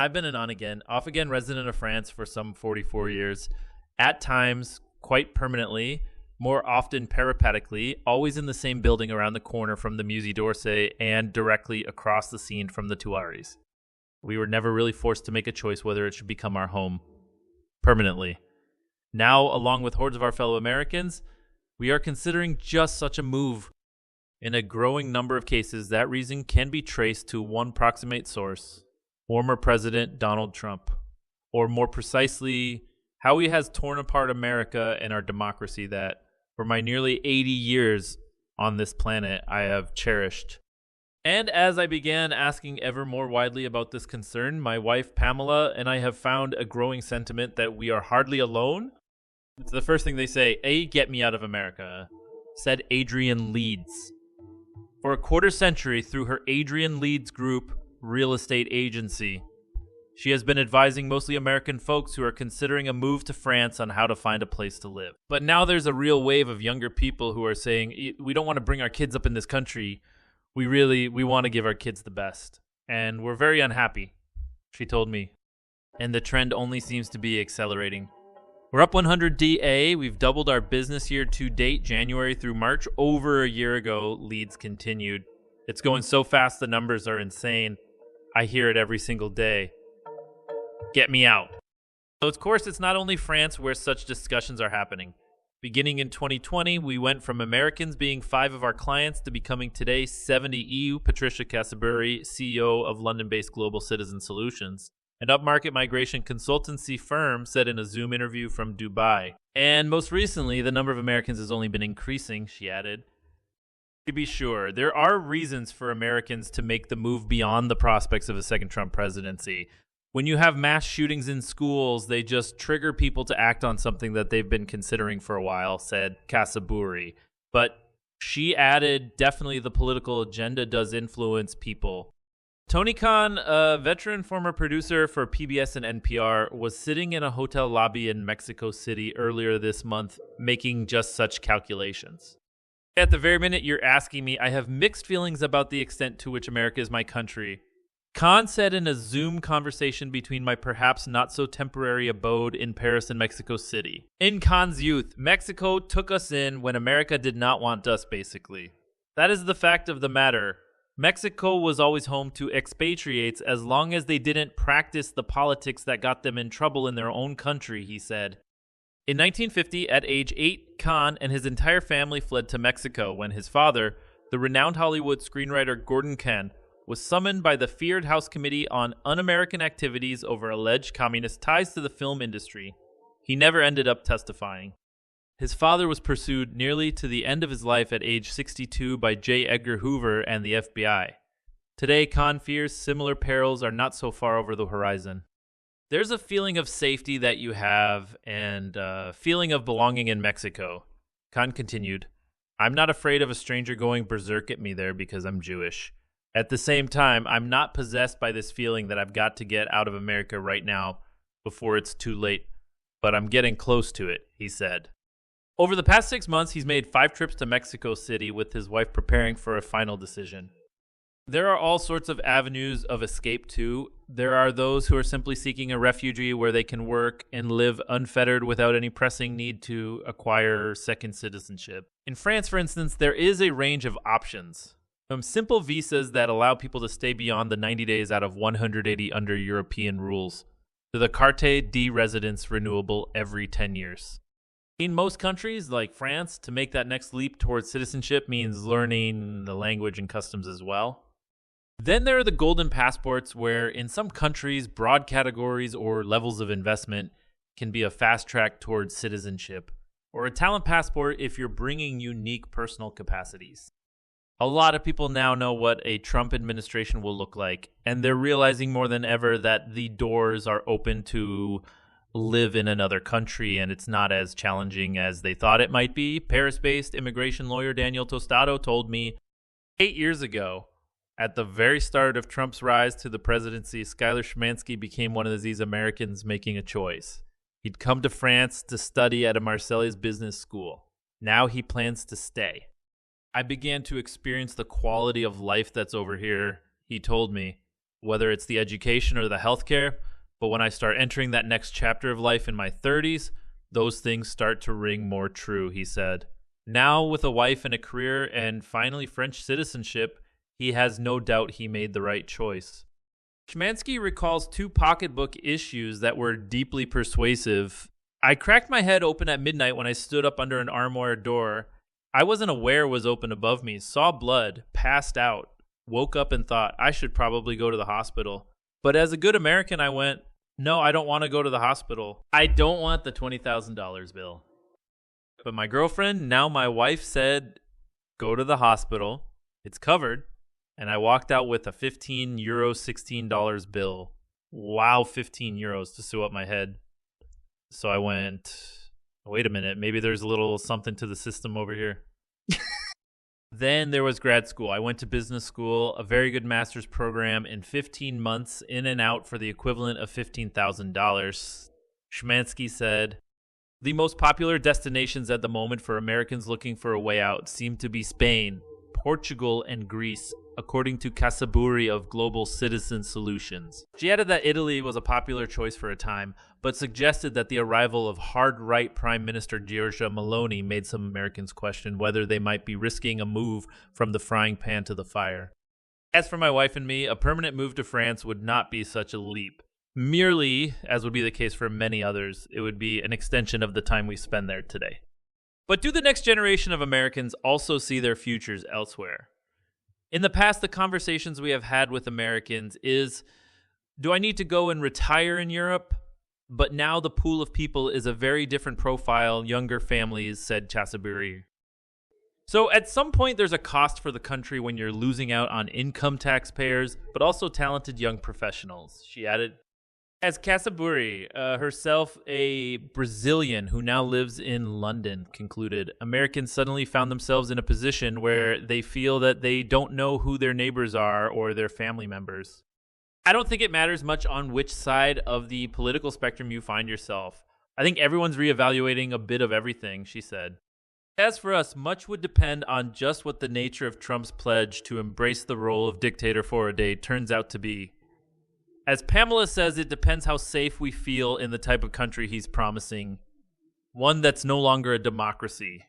I've been an on-again, off-again resident of France for some 44 years, at times quite permanently, more often peripatetically, always in the same building around the corner from the Musée d'Orsay and directly across the Seine from the Tuileries. We were never really forced to make a choice whether it should become our home permanently. Now, along with hordes of our fellow Americans, we are considering just such a move. In a growing number of cases, that reason can be traced to one proximate source: former President Donald Trump, or more precisely, how he has torn apart America and our democracy that, for my nearly 80 years on this planet, I have cherished. And as I began asking ever more widely about this concern, my wife Pamela and I have found a growing sentiment that we are hardly alone. It's the first thing they say: get me out of America, said Adrienne Leeds. For a quarter century, through her Adrienne Leeds Group real estate agency, she has been advising mostly American folks who are considering a move to France on how to find a place to live. But now there's a real wave of younger people who are saying, we don't want to bring our kids up in this country. We want to give our kids the best. And we're very unhappy, she told me. And the trend only seems to be accelerating. We're up 100 DA. We've doubled our business year to date, January through March, over a year ago, Leeds continued. It's going so fast, the numbers are insane. I hear it every single day. Get me out. So, of course, it's not only France where such discussions are happening. Beginning in 2020, we went from Americans being 5 of our clients to becoming today 70 EU. Patricia Casaburi, CEO of London-based Global Citizen Solutions, an upmarket migration consultancy firm, said in a Zoom interview from Dubai. And most recently, the number of Americans has only been increasing, she added. To be sure, there are reasons for Americans to make the move beyond the prospects of a second Trump presidency. When you have mass shootings in schools, they just trigger people to act on something that they've been considering for a while, said Casaburi. But she added, definitely the political agenda does influence people. Tony Khan, a veteran former producer for PBS and NPR, was sitting in a hotel lobby in Mexico City earlier this month, making just such calculations. At the very minute you're asking me, I have mixed feelings about the extent to which America is my country. Khan said in a Zoom conversation between my perhaps not-so-temporary abode in Paris and Mexico City. In Khan's youth, Mexico took us in when America did not want us, basically. That is the fact of the matter. Mexico was always home to expatriates as long as they didn't practice the politics that got them in trouble in their own country, he said. In 1950, at age 8, Khan and his entire family fled to Mexico when his father, the renowned Hollywood screenwriter Gordon Khan, was summoned by the feared House Committee on Un-American Activities over alleged communist ties to the film industry. He never ended up testifying. His father was pursued nearly to the end of his life at age 62 by J. Edgar Hoover and the FBI. Today, Khan fears similar perils are not so far over the horizon. There's a feeling of safety that you have and a feeling of belonging in Mexico. Khan continued, I'm not afraid of a stranger going berserk at me there because I'm Jewish. At the same time, I'm not possessed by this feeling that I've got to get out of America right now before it's too late, but I'm getting close to it, he said. Over the past 6 months, he's made 5 trips to Mexico City with his wife preparing for a final decision. There are all sorts of avenues of escape too. There are those who are simply seeking a refugee where they can work and live unfettered without any pressing need to acquire second citizenship. In France, for instance, there is a range of options. From simple visas that allow people to stay beyond the 90 days out of 180 under European rules, to the carte de residence renewable every 10 years. In most countries, like France, to make that next leap towards citizenship means learning the language and customs as well. Then there are the golden passports where, in some countries, broad categories or levels of investment can be a fast track towards citizenship, or a talent passport if you're bringing unique personal capacities. A lot of people now know what a Trump administration will look like, and they're realizing more than ever that the doors are open to live in another country, and it's not as challenging as they thought it might be. Paris-based immigration lawyer Daniel Tostado told me 8 years ago, at the very start of Trump's rise to the presidency, Skylar Szymanski became one of these Americans making a choice. He'd come to France to study at a Marseilles business school. Now he plans to stay. I began to experience the quality of life that's over here, he told me. whether it's the education or the healthcare. But when I start entering that next chapter of life in my 30s, those things start to ring more true, he said. Now, with a wife and a career and finally French citizenship, he has no doubt he made the right choice. Szymanski recalls 2 pocketbook issues that were deeply persuasive. I cracked my head open at midnight when I stood up under an armoire door. I wasn't aware it was open above me, saw blood, passed out, woke up and thought I should probably go to the hospital. But as a good American, I went, no, I don't want to go to the hospital. I don't want the $20,000 bill. But my girlfriend, now my wife, said, go to the hospital. It's covered. And I walked out with a €15, $16 bill. Wow, €15 to sew up my head. So I went, wait a minute, maybe there's a little something to the system over here. Then there was grad school. I went to business school, a very good master's program in 15 months, in and out for the equivalent of $15,000. Szymanski said, the most popular destinations at the moment for Americans looking for a way out seem to be Spain, Portugal, and Greece, according to Casaburi of Global Citizen Solutions. She added that Italy was a popular choice for a time, but suggested that the arrival of hard-right Prime Minister Giorgia Meloni made some Americans question whether they might be risking a move from the frying pan to the fire. As for my wife and me, a permanent move to France would not be such a leap. Merely, as would be the case for many others, it would be an extension of the time we spend there today. But do the next generation of Americans also see their futures elsewhere? In the past, the conversations we have had with Americans is, do I need to go and retire in Europe? But now the pool of people is a very different profile, younger families, said Chasaburi. So at some point, there's a cost for the country when you're losing out on income taxpayers, but also talented young professionals, she added. As Casaburi, herself a Brazilian who now lives in London, concluded, Americans suddenly found themselves in a position where they feel that they don't know who their neighbors are or their family members. I don't think it matters much on which side of the political spectrum you find yourself. I think everyone's reevaluating a bit of everything, she said. As for us, much would depend on just what the nature of Trump's pledge to embrace the role of dictator for a day turns out to be. As Pamela says, it depends how safe we feel in the type of country he's promising. One that's no longer a democracy.